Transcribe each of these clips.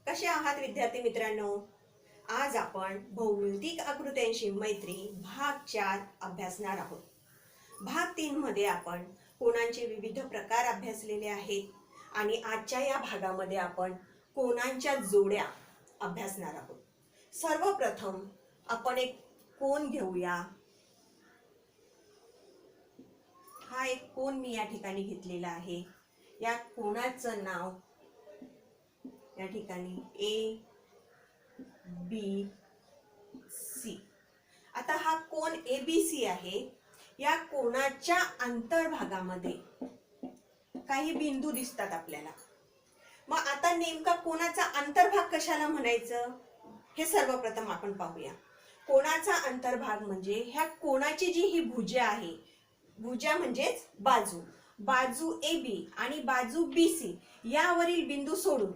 कसे आहात विद्यार्थी मित्रांनो? आज आपण भौमितिक आकृत्यांशी मैत्री भाग 4 अभ्यासणार आहोत. भाग 3 मध्ये आपण कोणांचे विविध प्रकार अभ्यासलेले आहेत आणि आजच्या या भागामध्ये आपण कोणांच्या जोड्या अभ्यासणार आहोत. सर्वप्रथम आपण एक कोन घेऊया. हा एक कोन मी या ठिकाणी घेतलेला आहे. या कोनाचं नाव या ठिकाणी ए बी सी. आता हा कोन ए बी सी आहे. या कोनाच्या अंतर्भागामध्ये काही बिंदू दिसतात आपल्याला. मग आता नेमका कोनाचा अंतर्भाग कशाला म्हणायचं हे सर्वप्रथम आपण पाहूया. कोनाचा अंतर्भाग म्हणजे ह्या कोनाची जी ही भुजा आहे, भुजा म्हणजेच बाजू, बाजू ए बी आणि बाजू बी सी यावरील बिंदू सोडून,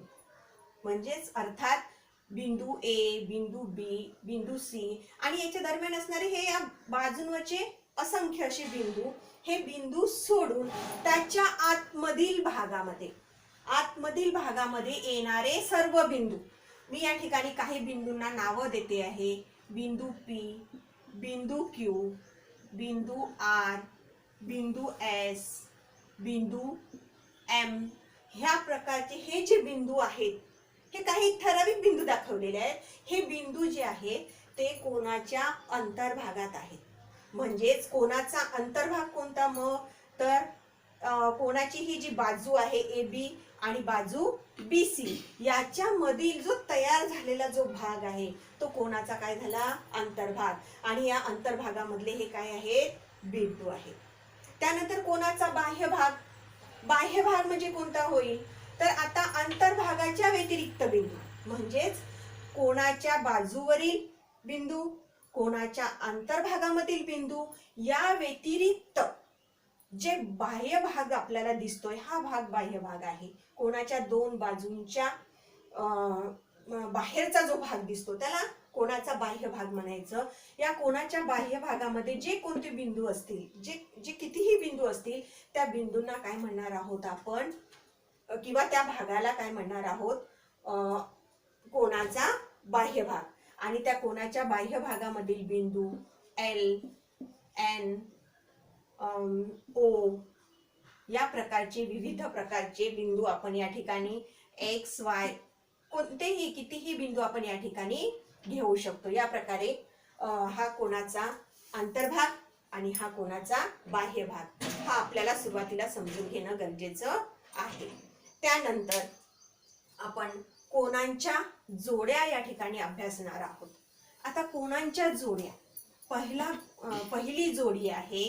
म्हणजेच अर्थात बिंदू ए, बिंदू बी, बिंदू सी आणि याच्या दरम्यान असणारे हे या बाजूंवरचे असंख्य असे बिंदू, हे बिंदू सोडून त्याच्या आतमधील भागामध्ये येणारे सर्व बिंदू. मी या ठिकाणी काही बिंदूंना नावं देते आहे. बिंदू पी, बिंदू क्यू, बिंदू आर, बिंदू एस, बिंदू एम, ह्या प्रकारचे हे जे बिंदू आहेत, हे काही ठराविक बिंदू दाखवलेले आहेत. हे बिंदू जे आहेत ते कोनाच्या अंतर्भागात आहेत. म्हणजेच कोनाचा अंतर्भाग कोणता? मग तर कोनाची ही जी बाजू आहे ए बी आणि बाजू बी सी याच्या मधील जो तयार झालेला जो भाग आहे तो कोनाचा काय झाला? अंतर्भाग. आणि या अंतर्भागामधले हे काय आहेत? बिंदू आहेत. त्यानंतर कोनाचा बाह्य भाग. बाह्य भाग म्हणजे कोणता होईल? तर आता अंतर्भागाच्या व्यतिरिक्त बिंदू, म्हणजेच कोनाच्या बाजूवरील बिंदू, कोनाच्या अंतर्भागामधील बिंदू या व्यतिरिक्त जे बाह्य भाग आपल्याला दिसतोय हा भाग बाह्य भाग आहे. कोनाच्या दोन बाजूंच्या बाहेरचा जो भाग दिसतो त्याला कोनाचा बाह्य भाग म्हणायचं. या कोनाच्या बाह्य भागामध्ये जे कोणते बिंदू असतील, जे कितीही बिंदू असतील, त्या बिंदूंना काय म्हणणार आहोत आपण, किंवा त्या भागाला काय म्हणणार आहोत? कोनाचा बाह्य भाग. आणि त्या कोनाच्या बाह्य भागामधील बिंदू एल, एन, ओ या प्रकारचे विविध प्रकारचे बिंदू आपण या ठिकाणी एक्स वाय कोणतेही कितीही बिंदू आपण या ठिकाणी घेऊ शकतो. या प्रकारे हा कोनाचा अंतर्भाग आणि हा कोनाचा बाह्य भाग हा आपल्याला सुरुवातीला समजून घेणं गरजेचं आहे. त्यानंतर आपण कोनांच्या जोड्या या ठिकाणी अभ्यासणार आहोत. आता कोनांच्या जोड्या, पहिली जोडी आहे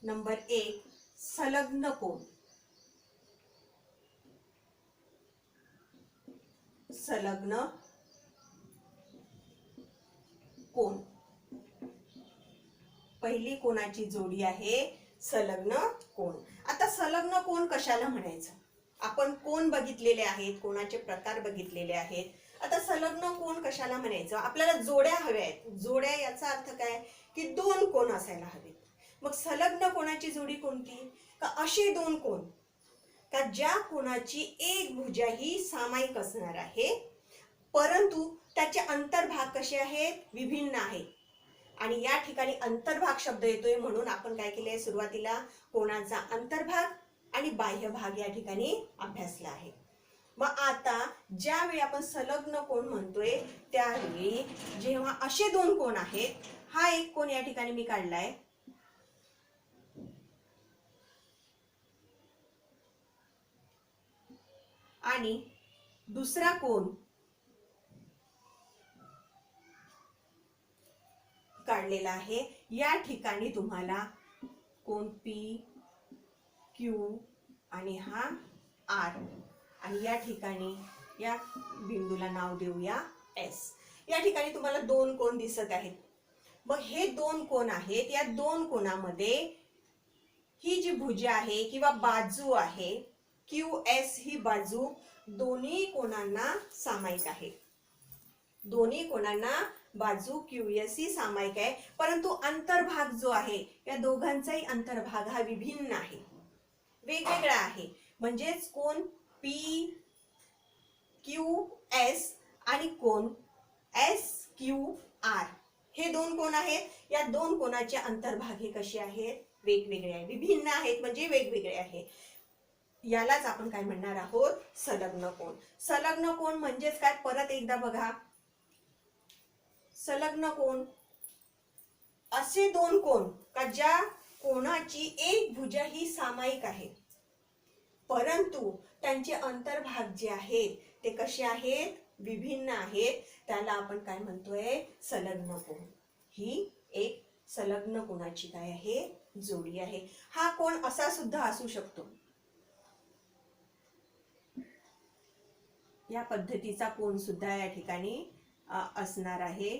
नंबर 1 संलग्न कोन. संलग्न कोन, पहिली कोनाची जोडी आहे संलग्न कोन. आता संलग्न कोन कशाला म्हणायचं? आपण कोन बघितलेले आहेत, कोनाचे प्रकार बघितलेले आहेत. आता संलग्न कोन कशाला म्हणायचं? आपल्याला जोड्या हव्या आहेत. जोड्या याचा अर्थ काय की दोन कोन असायला हवेत. मग संलग्न कोनाची जोडी कोणती? का असे दोन कोन का ज्या कोनाची एक भुजा ही सामायिक असणार आहे, परंतु त्याचे अंतर्भाग कसे आहेत? विभिन्न आहेत. आणि या ठिकाणी अंतर्भाग शब्द येतोय म्हणून आपण काय केले? सुरुवातीला कोनाचा अंतर्भाग आणि बाह्य भाग या ठिकाणी अभ्यासला आहे. मग आता ज्यावेळी आपण संलग्न कोन म्हणतोय त्यावेळी जेव्हा असे दोन कोन आहेत, हा एक कोन या ठिकाणी मी काढलाय आणि दुसरा कोन काढलेला आहे. या ठिकाणी तुम्हाला कोन पी, क्यू आणि हा आर, आणि या ठिकाणी या बिंदूला नाव देऊया एस. या ठिकाणी तुम्हाला दोन कोन दिसत आहेत. मग हे दोन कोन आहेत. या दोन कोनामध्ये ही जी भुजा आहे किंवा बाजू आहे क्यू एस, ही बाजू दोन्ही कोनांना सामायिक आहे. दोन्ही कोनांना बाजू क्यू एस ही सामायिक आहे, परंतु अंतर्भाग जो आहे या दोघांचाही अंतर्भाग हा विभिन्न आहे, वेगवेगळा आहे. म्हणजेच कोन पी क्यू एस आणि कोन एस क्यू आर, हे दोन कोन आहेत. या दोन कोनाचे अंतर्भाग हे कसे आहेत, वेगवेगळे आहेत, विभिन्न आहेत म्हणजे वेगवेगळे आहे. यालाच आपण काय म्हणणार आहोत, संलग्न कोन. संलग्न कोन म्हणजेच काय, परत एकदा बघा. संलग्न कोन असे दोन कोन का ज्या कोणाची एक भुजा ही सामायिक आहे, परंतु त्यांचे अंतर्भाग जे आहेत ते कसे आहेत, विभिन्न आहेत. त्याला आपण काय म्हणतोय, संलग्न कोन. ही एक संलग्न कोनाची काय आहे, जोडी आहे. हा कोन असा सुद्धा असू शकतो. या पद्धतीचा कोन सुद्धा या ठिकाणी असणार आहे.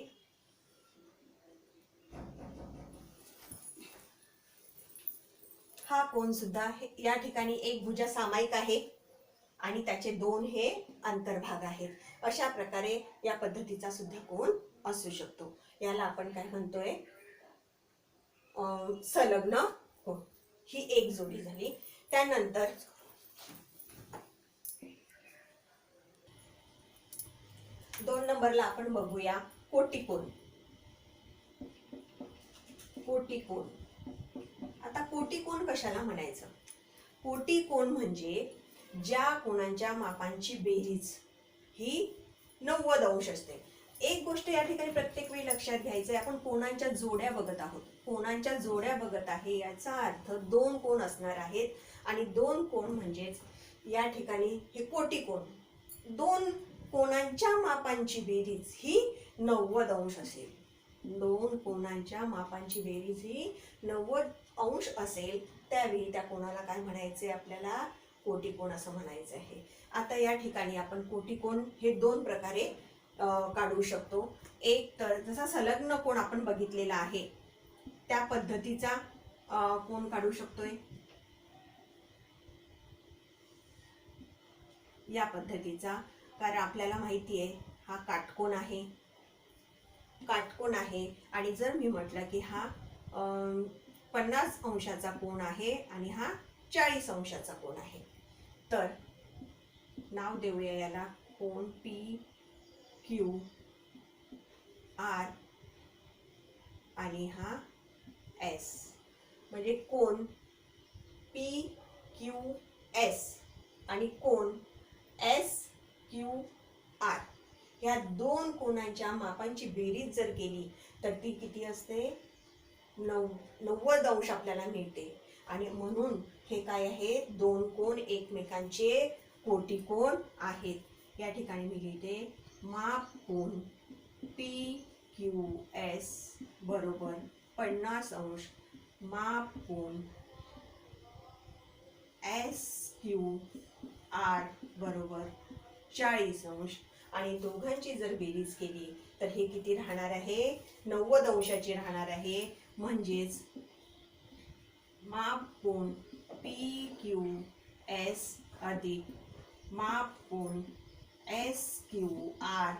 हा कोन सुद्धा या ठिकाणी एक भुजा सामायिक आहे आणि त्याचे दोन हे अंतर्भाग आहेत. अशा प्रकारे या पद्धतीचा सुद्धा कोन असू शकतो. याला आपण काय म्हणतोय, संलग्न कोन. ही एक जोडी झाली. त्यानंतर दोन नंबरला आपण बघूया कोटिकोन. कोटिकोन. आता कोटिकोन कशाला म्हणायचं, कोटिकोन म्हणजे ज्या कोणांच्या मापांची बेरीज ही 90 अंश असते. एक गोष्ट या ठिकाणी प्रत्येक वेळी लक्षात घ्यायचं आहे, आपण कोणांच्या जोड्या बघत आहोत. कोणांच्या जोड्या बघत आहे याचा अर्थ दोन कोन असणार आहेत आणि दोन कोन म्हणजेच या ठिकाणी हे कोटिकोन. दोन कोणांच्या मापांची बेरीज ही 90 अंश असेल. दोन कोणांच्या मापांची बेरीज ही 90 अंश असेल, त्यावेळी त्या कोणाला काय म्हणायचे, आपल्याला कोटिकोन असं म्हणायचं आहे. आता या ठिकाणी आपण कोटिकोन हे दोन प्रकारे काढू शकतो. एक तर जसा संलग्न कोन आपण बघितलेला आहे त्या पद्धतीचा कोन काढू शकतोय. या पद्धतीचा, कारण आपल्याला माहिती आहे हा काटकोन आहे. काटकोन आहे आणि जर मी म्हटलं की हा 50 अंशाचा कोन आहे आणि हा 40 अंशाचा कोन आहे, तर नाव देऊया याला कोन पी क्यू आर आणि हा एस. म्हणजे कोन पी क्यू एस आणि कोन एस क्यू आर या दोन कोनांच्या मापांची बेरीज जर केली तर ती किती असते, 90 अंश आपल्याला मिळते. आणि म्हणून हे काय आहे, दोन कोन एकमेकांचे कोटिकोन आहेत. या ठिकाणी मी लिहिते माप कोन पी क्यू एस बरोबर 50 अंश माप कोन एस क्यू आर बरोबर 40 अंश. आणि दोघांची जर बेरीज केली तर हे किती राहणार आहे, 90 अंशाची राहणार आहे. म्हणजेच माप कोन पी क्यू एस अधिक माप कोन एस क्यू आर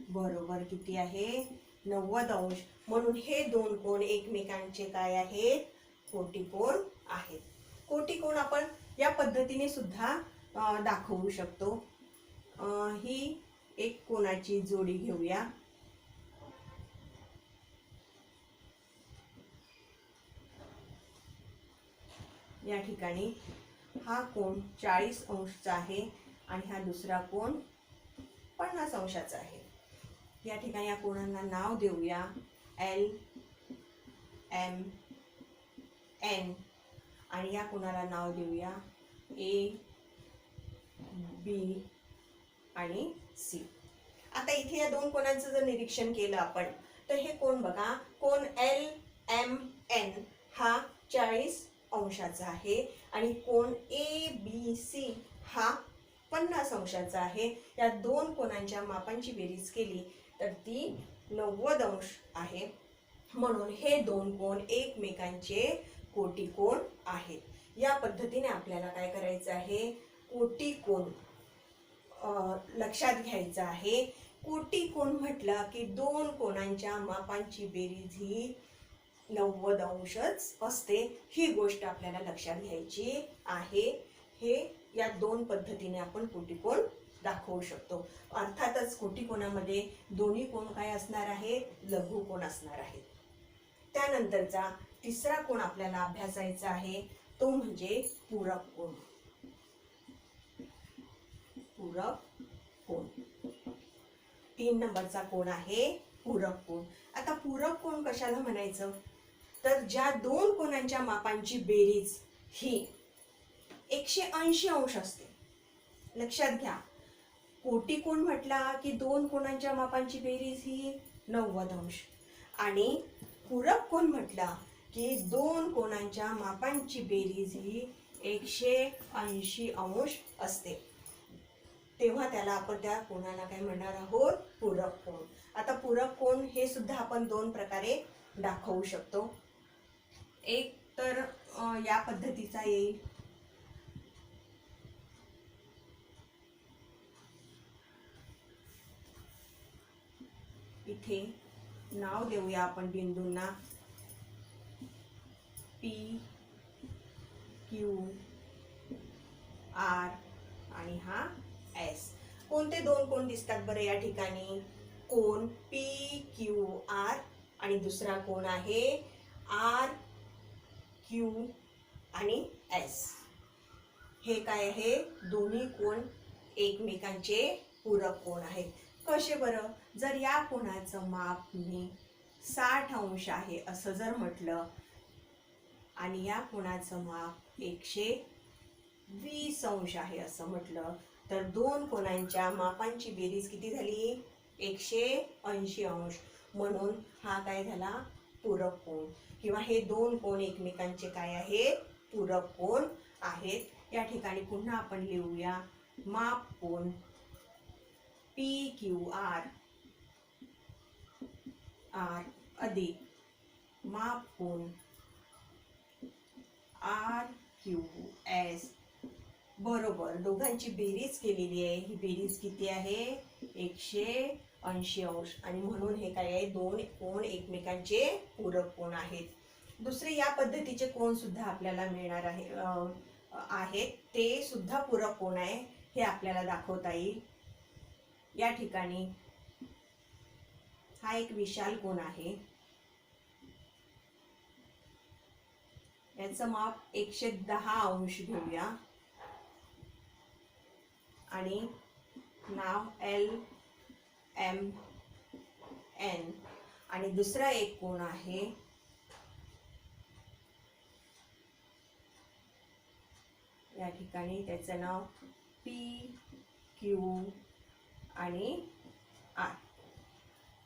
बरोबर किती आहे, 90 अंश. म्हणून हे दोन कोन एकमेकांचे काय आहेत, कोटिकोन आहेत. कोटिकोन आपण या पद्धतीने सुद्धा दाखवू शकतो. ही एक कोनाची जोडी घेऊया. या ठिकाणी हा कोन 40 अंशचा आहे आणि हा दुसरा कोन 50 अंशाचा आहे. या ठिकाणी या कोनांना नाव देऊया एल एम एन आणि या कोनाला नाव देऊया ए बी आणि सी. आता इथे या दोन कोनांचं जर निरीक्षण केलं आपण तर हे कोन बघा, कोन एल एम एन हा 40 अंशाचा आहे आणि कोन ए बी सी हा 50 अंशाचा आहे. या दोन कोनांच्या मापांची बेरीज केली तर ती 90 अंश आहे. म्हणून हे दोन कोन एकमेकांचे कोटिकोन आहेत. या पद्धतीने आपल्याला काय करायचं आहे, कोटिकोन लक्षात घ्यायचं आहे. कोटिकोन म्हटलं की दोन कोनांच्या मापांची बेरीज ही 90 अंशच असते. ही गोष्ट आपल्याला लक्षात घ्यायची आहे. हे या दोन पद्धतीने आपण कोटिकोण दाखवू शकतो. अर्थातच कोटिकोणामध्ये दोन्ही कोण काय असणार आहेत, लघुकोण असणार आहेत. त्यानंतरचा तिसरा कोण आपल्याला अभ्यासायचा आहे तो म्हणजे पूरक कोण. पूरक कोण 3 नंबरचा कोण आहे पूरक कोण. आता पूरक कोण कशाला म्हणायचं, तर ज्या दोन कोणांच्या मापांची बेरीज ही 180 अंश असते. लक्षात घ्या, कोटिकोण म्हटला की दोन कोणांच्या मापांची बेरीज ही 90 अंश आणि पूरक कोण म्हटला की दोन कोणांच्या मापांची बेरीज ही 180 अंश असते. तेव्हा त्याला आपण त्या कोणाला काय म्हणणार आहोत, पूरक कोण. आता पूरक कोण हे सुद्धा आपण दोन प्रकारे दाखवू शकतो. एक तर या पद्धतीचा येईल, इथे नाव देऊया आपण बिंदूंना P, Q, R आणि हा S. कोणते दोन कोण दिसतात बरं या ठिकाणी, कोण P, Q, R आणि दुसरा कोण आहे R, Q आणि S. हे काय आहे, दोन्ही कोण एकमेकांचे पूरक कोण आहेत. कसे बरं, जर या कोणाचं माप मी 60 अंश आहे असं जर म्हटलं आणि या कोणाचं माप 120 अंश आहे असं म्हटलं, तर दोन कोणांच्या मापांची बेरीज किती झाली, 180 अंश. म्हणून हा काय झाला, पूरक कोण, किंवा हे दोन कोण एकमेकांचे काय आहेत, पूरक कोण आहेत. या ठिकाणी पुन्हा आपण लिहूया माप कोण P, Q, R अधिक माप कोण R, Q, S बरोबर दोघांची बेरीज केलेली आहे. ही बेरीज किती आहे, 180 अंश. आणि म्हणून हे काय आहे, दोन कोण एकमेकांचे पूरक कोण आहेत. दुसरे या पद्धतीचे कोण सुद्धा आपल्याला मिळणार आहेत, ते सुद्धा पूरक कोण आहे हे आपल्याला दाखवता येईल. या ठिकाणी हा एक विशाल कोण आहे, याचं माप 110 अंश घेऊया आणि नाव L, M, N. आणि दुसरा एक कोण आहे या ठिकाणी त्याचं नाव P, Q आणि R.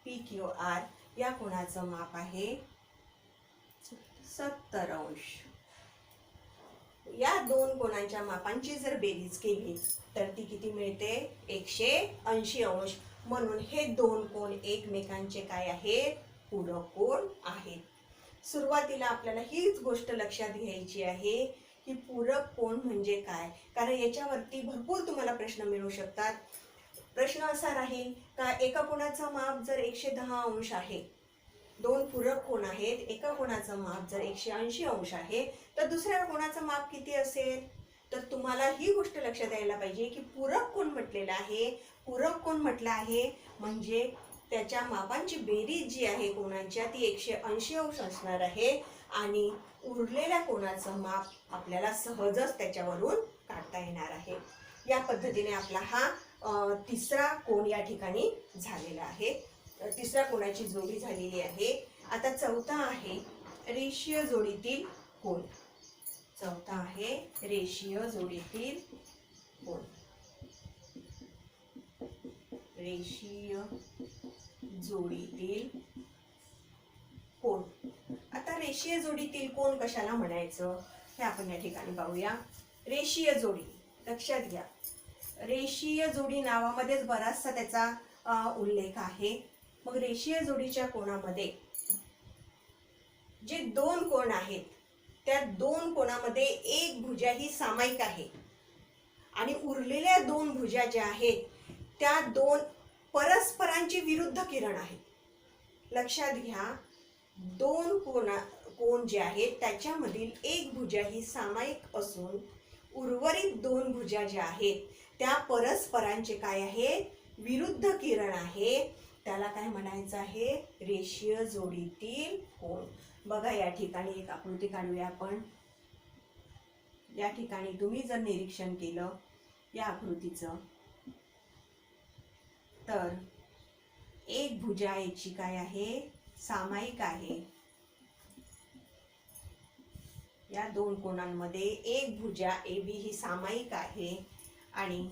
P, Q, R या कोणाचं माप आहे 70 अंश. या दोन कोणांच्या मापांची जर बेरीज केली तर ती किती मिळते, 180 अंश. म्हणून हे दोन कोण एकमेकांचे काय आहेत, पूरक कोण आहेत. सुरुवातीला आपल्याला हीच गोष्ट लक्षात घ्यायची आहे की पूरक कोण म्हणजे काय, कारण याच्यावरती भरपूर तुम्हाला प्रश्न मिळू शकतात. प्रश्न असा राहील का एका कोणाचं माप जर 110 अंश आहे, दोन पूरक कोण आहेत, एका कोणाचं माप जर 180 अंश आहे, तर दुसऱ्या कोणाचं माप किती असेल. तर तुम्हाला ही गोष्ट लक्षात यायला पाहिजे की पूरक कोण म्हटलेलं आहे. पूरक कोण म्हटलं आहे म्हणजे त्याच्या मापांची बेरीज जी आहे कोणाच्या ती 180 अंश असणार आहे आणि उरलेल्या कोणाचं माप आपल्याला सहजच त्याच्यावरून काढता येणार आहे. या पद्धतीने आपला हा तिसरा कोण या ठिकाणी झालेला आहे. तिसऱ्या कोणाची जोडी झालेली आहे. आता चौथा आहे रेषीय जोडीतील कोण. चौथा आहे रेषीय जोडीतील कोण. रेषीय जोडीतील कोण. आता रेषीय जोडीतील कोण कशाला म्हणायचं हे आपण या ठिकाणी पाहूया. रेषीय जोडी लक्षात घ्या, रेषीय जोडी नावामध्येच बराचसा त्याचा उल्लेख आहे. मग रेषीय जोडीच्या कोणामध्ये जे दोन कोण आहेत त्या दोन कोणामध्ये एक भुजा ही सामायिक आहे आणि उरलेल्या दोन भुजा ज्या आहेत त्या दोन परस्परांची विरुद्ध किरण आहेत. लक्षात घ्या, दोन कोण जे आहेत त्याच्यामधील एक भुजा ही सामायिक असून उर्वरित दोन भुजा ज्या आहेत त्या परस्परांचे काय आहेत विरुद्ध किरण आहे, त्याला काय म्हणायचं आहे रेषीय जोडीतील कोन. बघा या ठिकाणी एक आकृती काढूया आपण. या ठिकाणी तुम्ही जर निरीक्षण केलं या आकृतीचं तर एक भुजा याची काय आहे सामायिक आहे. या दोन कोणांमध्ये एक भुजा AB ही सामायिक आहे आणि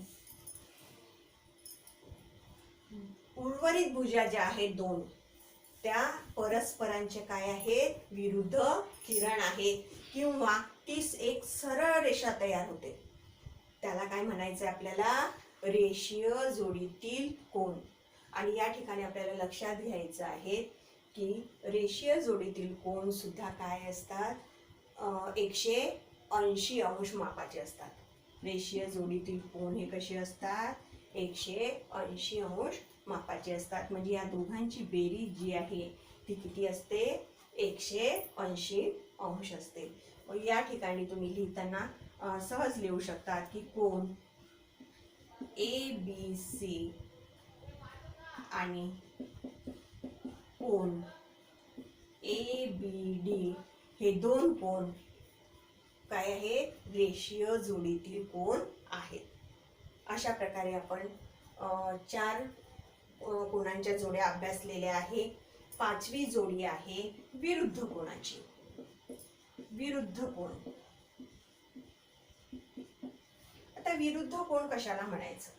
उर्वरित भुजा ज्या आहेत दोन त्या परस्परांचे काय आहेत विरुद्ध किरण आहेत किंवा ती एक सरळ रेषा तयार होते, त्याला काय म्हणायचं आपल्याला रेषीय जोडीतील कोन. आणि या ठिकाणी आपल्याला लक्षात घ्यायचं आहे की रेषीय जोडीतील कोन सुद्धा काय असतात 180 अंश मापाचे असतात. रेषीय जोडीतील कोन हे कसे असतात 180 अंश मापाचे असतात. म्हणजे या दोघांची बेरीज जी आहे ती किती असते 180 अंश असते. या ठिकाणी तुम्ही लिहिताना सहज लिहू शकता की कोन ABC आणि कोन ABD हे दोन कोन काय आहेत रेषीय जोडीतील कोन आहेत. अशा प्रकारे आपण 4 कोनांच्या जोड्या अभ्यासलेल्या आहे. 5वी जोडी आहे विरुद्ध कोनाची. विरुद्ध कोन. आता विरुद्ध कोन कशाला म्हणायचं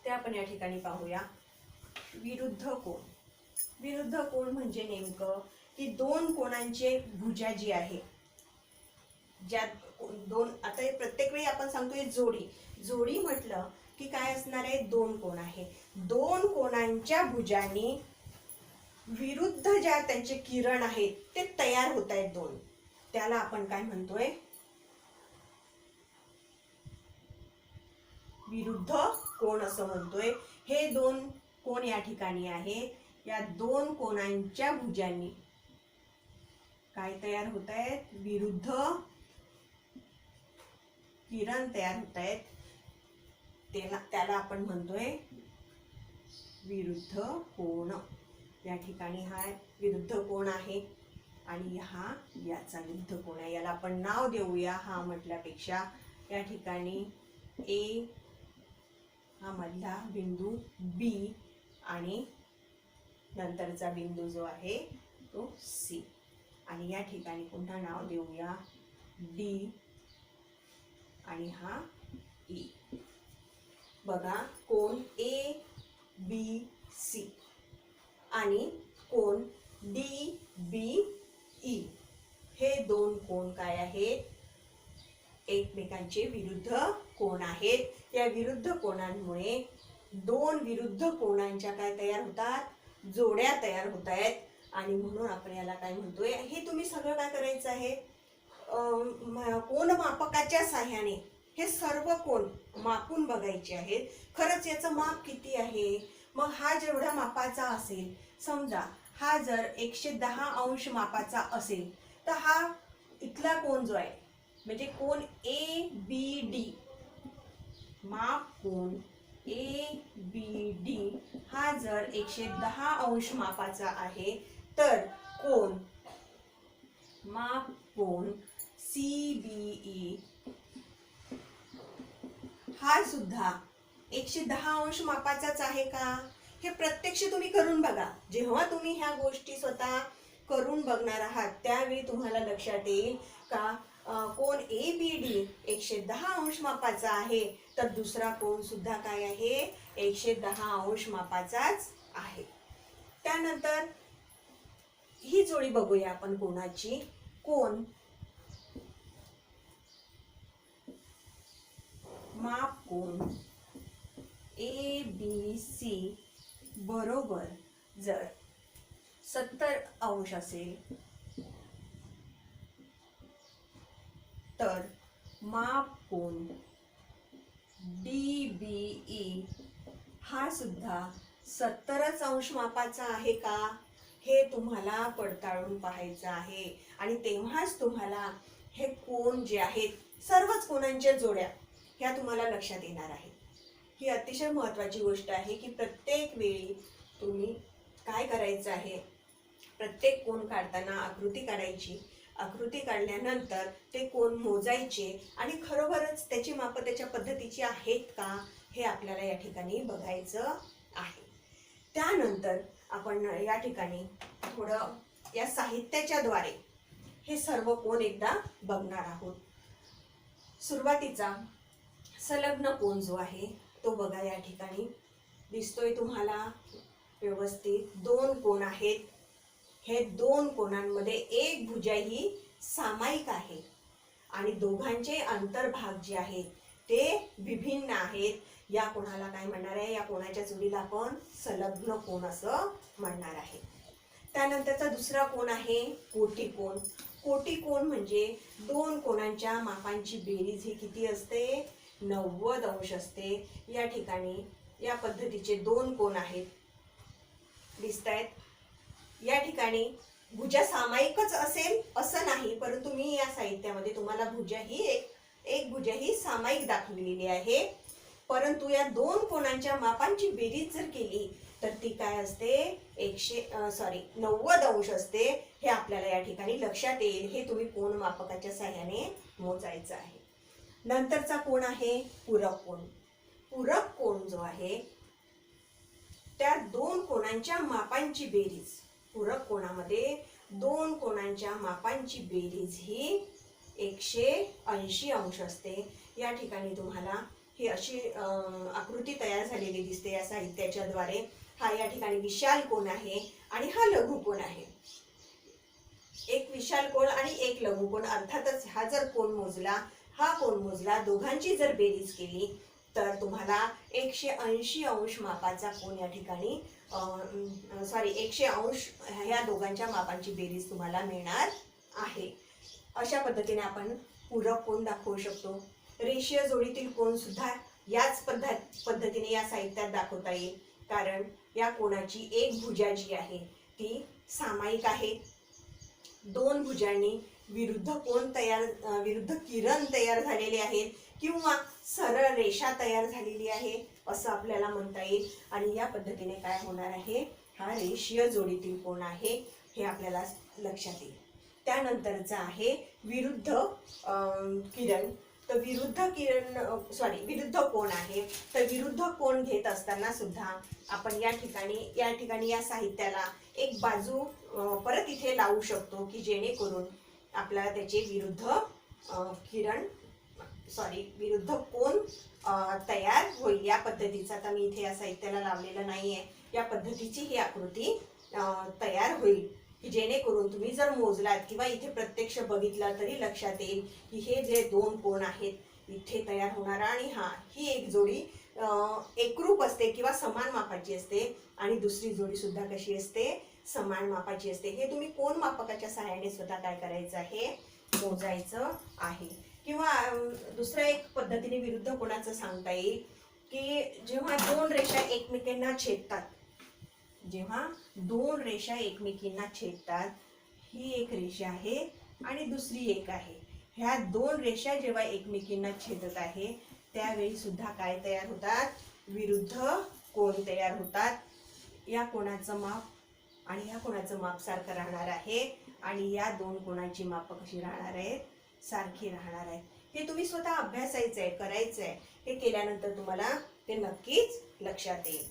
ते आपण या ठिकाणी पाहूया. विरुद्ध कोन. विरुद्ध कोन म्हणजे नेमकं की दोन कोणांचे भुजा जी आहे ज्या दोन, आता प्रत्येक वेळी आपण सांगतोय जोडी. जोडी म्हटलं की काय असणार आहे दोन कोण आहे. दोन कोणांच्या भुजांनी विरुद्ध ज्या त्यांचे किरण आहेत ते तयार होत आहेत दोन, त्याला आपण काय म्हणतोय विरुद्ध कोन असं म्हणतोय. हे दोन कोन या ठिकाणी आहे. या दोन कोणांच्या भुजांनी काय तयार होत आहेत विरुद्ध किरण तयार होत आहेत, त्याला आपण म्हणतोय विरुद्ध कोन. या ठिकाणी हा विरुद्ध कोन आहे आणि हा याचा विरुद्ध कोन आहे. याला आपण नाव देऊया हा म्हटल्यापेक्षा. या ठिकाणी A हा मधला बिंदू B आणि नंतरचा बिंदू जो आहे तो C आणि या ठिकाणी पुन्हा नाव देऊया D आणि हा E. बघा कोन ABC आणि कोन DBE हे दोन कोन काय आहेत एकमेकांचे विरुद्ध कोन आहेत. या विरुद्ध कोनांमुळे दोन विरुद्ध कोनांच्या काय तयार होतात जोड्या तयार होत आहेत आणि म्हणून आपण याला काय म्हणतोय. हे तुम्ही सगळं काय करायचं आहे कोन मापकाच्या साहाय्याने हे सर्व कोन मापून बघायचे आहेत. खरंच याचं माप किती आहे. मग हा जेवढा मापाचा असेल, समजा हा जर 110 अंश मापाचा असेल तर हा इथला कोन जो आहे म्हणजे कोन ABD माप कोन ABD हा जर 110 अंश मापाचा आहे तर कोन माप कोन CBE हा सुद्धा 110 अंश मापाचाच आहे का. हे प्रत्यक्ष तुम्ही करून बघा. जेव्हा तुम्ही ह्या गोष्टी स्वतः करून बघणार आहात त्यावेळी तुम्हाला लक्षात येईल का कोन ABD 110 अंश मापाचा आहे तर दुसरा कोन सुद्धा काय आहे 110 अंश मापाचाच आहे. त्यानंतर ही जोडी बघूया आपण कोणाची. कोन माप कोन ABC बरोबर जर 70 अंश असेल तर माप कोन DBE हा सुद्धा 70 अंश मापाचा आहे का हे तुम्हाला पडताळून पाहायचं आहे आणि तेव्हाच तुम्हाला हे कोन जे आहेत सर्वच कोणांच्या जोड्या ह्या तुम्हाला लक्षात येणार आहेत. ही अतिशय महत्त्वाची गोष्ट आहे की प्रत्येक वेळी तुम्ही काय करायचं आहे, प्रत्येक कोण काढताना आकृती काढायची. आकृती काढल्यानंतर ते कोण मोजायचे आणि खरोखरच त्याची मापं त्याच्या पद्धतीची आहेत का हे आपल्याला या ठिकाणी बघायचं आहे. त्यानंतर आपण या ठिकाणी थोडं या साहित्याच्या द्वारे हे सर्व कोण एकदा बघणार आहोत. सुरुवातीचा संलग्न कोण जो आहे तो बघा. या ठिकाणी दिसतोय तुम्हाला व्यवस्थित 2 कोण आहेत. हे 2 कोणांमध्ये एक भुजा ही सामायिक आहे आणि दोघांचे अंतर्भाग जे आहेत ते विभिन्न आहेत. या कोणाला काय म्हणणार आहे, या कोणाच्या जोडीला आपण संलग्न कोण असं म्हणणार आहे. त्यानंतरचा दुसरा कोण आहे कोटी कोण. कोटी कोण म्हणजे 2 कोणांच्या मापांची बेरीज ही किती असते, 90 अंश असते. या ठिकाणी या पद्धतीचे 2 कोण आहेत दिसत आहेत. या ठिकाणी भुजा सामायिकच असेल असं नाही, परंतु मी या साहित्यामध्ये तुम्हाला भुजा ही एक भुजा ही सामायिक दाखवलेली आहे. परंतु या 2 कोणांच्या मापांची बेरीज जर केली तर ती काय असते, 90 अंश असते. हे आपल्याला या ठिकाणी लक्षात येईल. हे तुम्ही कोण मापकाच्या सहाय्याने मोजायचं आहे. नंतरचा कोण आहे पूरक कोण. पूरक कोण जो आहे त्या 2 कोणांच्या मापांची बेरीज, पूरक कोणामध्ये 2 कोणांच्या मापांची बेरीज ही 180 अंश असते. या ठिकाणी तुम्हाला ही अशी आकृती तयार झालेली दिसते या साहित्याच्या द्वारे. हा या ठिकाणी विशाल कोण आहे आणि हा लघु कोण आहे. एक विशाल कोण आणि एक लघु कोण. अर्थातच हा जर कोण मोजला, हा कोण मोजला, दोघांची जर बेरीज केली तर तुम्हाला 180 अंश मापाचा कोण या ठिकाणी 100 अंश ह्या दोघांच्या मापांची बेरीज तुम्हाला मिळणार आहे. अशा पद्धतीने आपण पूरक कोण दाखवू शकतो. रेषीय जोडीतील कोण सुद्धा याच पद्धतीने या साहित्यात दाखवता येईल, कारण या कोणाची एक भुजा जी आहे ती सामायिक आहे. 2 भुजांनी विरुद्ध किरण तयार झालेले आहेत किंवा सरळ रेषा तयार झालेली आहे असं आपल्याला म्हणता येईल. आणि या पद्धतीने काय होणार आहे, हा रेषीय जोडीतील कोण आहे हे आपल्याला लक्षात येईल. त्यानंतरचा आहे विरुद्ध किरण. तर विरुद्ध कोण आहे. तर विरुद्ध कोण घेत असताना सुद्धा आपण या ठिकाणी या साहित्याला एक बाजू परत इथे लावू शकतो की जेणेकरून आपल्याला त्याचे विरुद्ध कोण तयार होईल. या पद्धतीचा, आता मी इथे या साहित्याला लावलेलं नाहीये, या पद्धतीची ही आकृती तयार होईल की जेणेकरून तुम्ही जर मोजलात किंवा इथे प्रत्यक्ष बघितला तरी लक्षात येईल की हे जे 2 कोण आहेत इथे तयार होणारा आणि ही एक जोडी एकरूप असते किंवा समान मापाची असते आणि दुसरी जोडी सुद्धा कशी असते, समान मापाची असते. हे तुम्ही कोण मापकाच्या सहाय्याने स्वतः काय करायचं आहे, मोजायचं आहे. किंवा दुसऱ्या एक पद्धतीने विरुद्ध कोणाचं सांगता येईल की जेव्हा 2 रेषा एकमेकांना छेदतात, ही एक रेषा आहे आणि दुसरी एक आहे. ह्या 2 रेषा जेव्हा एकमेकींना छेदत आहे त्यावेळी सुद्धा काय तयार होतात, विरुद्ध कोण तयार होतात. या कोणाचं माप आणि या कोणाचं माप सारखं राहणार आहे आणि या 2 कोणाची माप कशी राहणार आहेत, सारखी राहणार आहेत. हे तुम्ही स्वतः अभ्यासायचं आहे, करायचं आहे. हे केल्यानंतर तुम्हाला ते नक्कीच लक्षात येईल.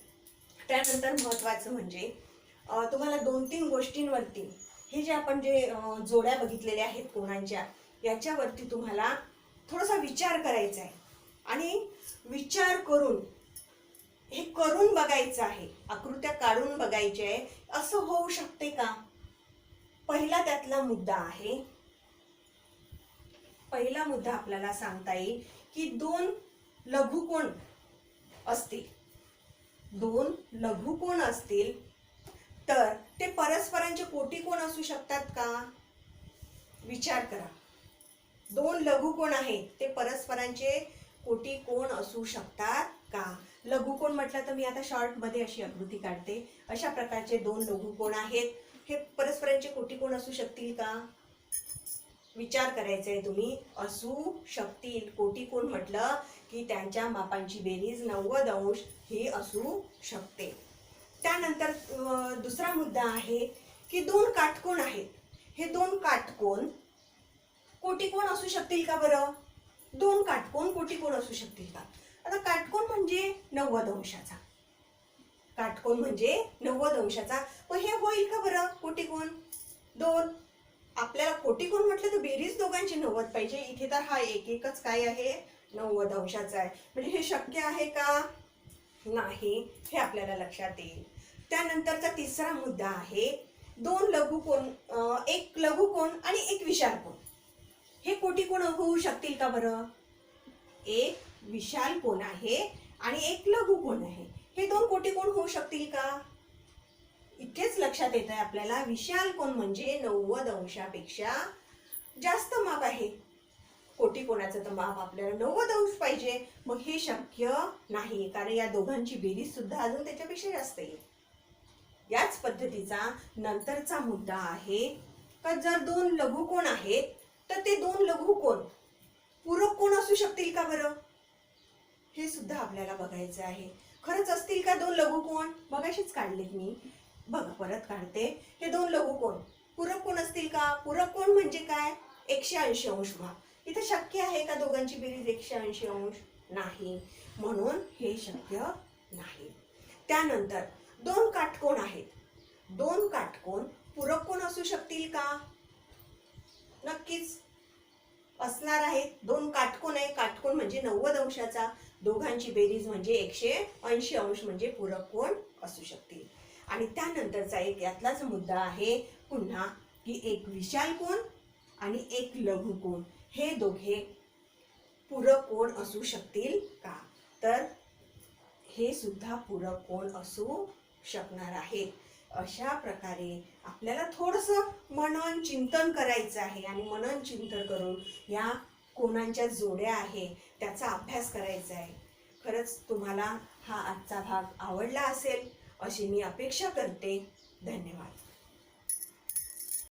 त्यानंतर महत्त्वाचं म्हणजे तुम्हाला 2-3 गोष्टींवरती हे जे आपण जोड्या बघितलेल्या आहेत कोणांच्या, याच्यावरती तुम्हाला थोडासा विचार करायचा आहे आणि विचार करून हे करून बघायचं आहे. आकृत्या काढून बघायच्या आहे. असं होऊ शकते का. पहिला त्यातला मुद्दा आहे, पहिला मुद्दा आपल्याला सांगता येईल की 2 लघुकोण असतील, 2 लघुकोण असतील तर ते परस्परांचे कोटीकोण असू शकतात का. विचार करा. 2 लघुकोण आहेत ते परस्परांचे कोटीकोण असू शकतात का. लघुकोण म्हटलं तर मी आता शॉर्ट मध्ये अशी आकृती काढते. अशा प्रकारचे 2 लघुकोण आहेत, हे परस्परांचे कोटीकोण असू शकतील का. विचार करायचा आहे तुम्ही. असू शकतील. कोटी कोण म्हटलं की त्यांच्या मापांची बेरीज 90 अंश ही असू शकते. त्यानंतर दुसरा मुद्दा आहे की दोन काटकोन आहेत. हे दोन काटकोन कोटीकोण असू शकतील का बरं? दोन काटकोन कोटीकोण असू शकतील का? आता काटकोन म्हणजे 90 अंशाचा. काटकोन म्हणजे 90 अंशाचा. पण हे होईल का बरं कोटीकोण? दोन. आपल्याला कोटीकोण म्हटलं तर बेरीज दोघांची 90 पाहिजे. इथे तर हा एकच काय आहे? 90 अंशाचा आहे. म्हणजे हे शक्य आहे का? नाही. हे आपल्याला लक्षात येईल. त्यानंतरचा तिसरा मुद्दा आहे दोन लघुकोन, एक लघुकोन आणि एक विशाल कोन. हे कोटीकोण होऊ शकतील का बरं? एक विशाल कोन आहे आणि एक लघुकोन आहे. हे दोन कोटीकोण होऊ शकतील का? इतकेच लक्षात येत आहे आपल्याला विशाल कोन म्हणजे 90 अंशापेक्षा जास्त माप आहे. कोटीकोणाचं तर माप आपल्याला 90 अंश पाहिजे. मग हे शक्य नाही, कारण या दोघांची बेरीज सुद्धा अजून त्याच्यापेक्षा जास्त येईल. याच पद्धतीचा नंतरचा मुद्दा आहे का जर दोन लघुकोन आहेत तर ते दोन लघुकोन पूरक कोण असू शकतील का बरं? हे सुद्धा आपल्याला बघायचं आहे. खरंच असतील का दोन लघुकोन? मगाशीच काढलेत मी. बघा परत काढते. हे दोन लघुकोन पूरक कोण असतील का? पूरक कोण म्हणजे काय? 180 अंश भाग. इथे शक्य आहे का दोघांची बेरीज 180 अंश? नाही. म्हणून हे शक्य नाही. त्यानंतर दोन काटकोन आहेत. दोन काटकोन पूरक कोण असू शकतील का? नक्कीच असणार आहे. दोन काटकोन आहे. काटकोन म्हणजे 90 अंशाचा. दोघांची बेरीज म्हणजे 180 अंश म्हणजे पूरक कोण असू शकतील. आणि त्यानंतरचा एक यातलाच मुद्दा आहे पुन्हा की एक विशाल कोन आणि एक लघु कोन हे दोघे पूरक कोण असू शकतील का? तर हे सुद्धा पूरक कोण असू शकणार आहे. अशा प्रकारे आपल्याला थोडंसं मनन चिंतन करायचं आहे आणि मनन चिंतन करून या कोणांच्या जोड्या आहे त्याचा अभ्यास करायचा आहे. खरंच तुम्हाला हा आजचा भाग आवडला असेल अशी मी अपेक्षा करते. धन्यवाद.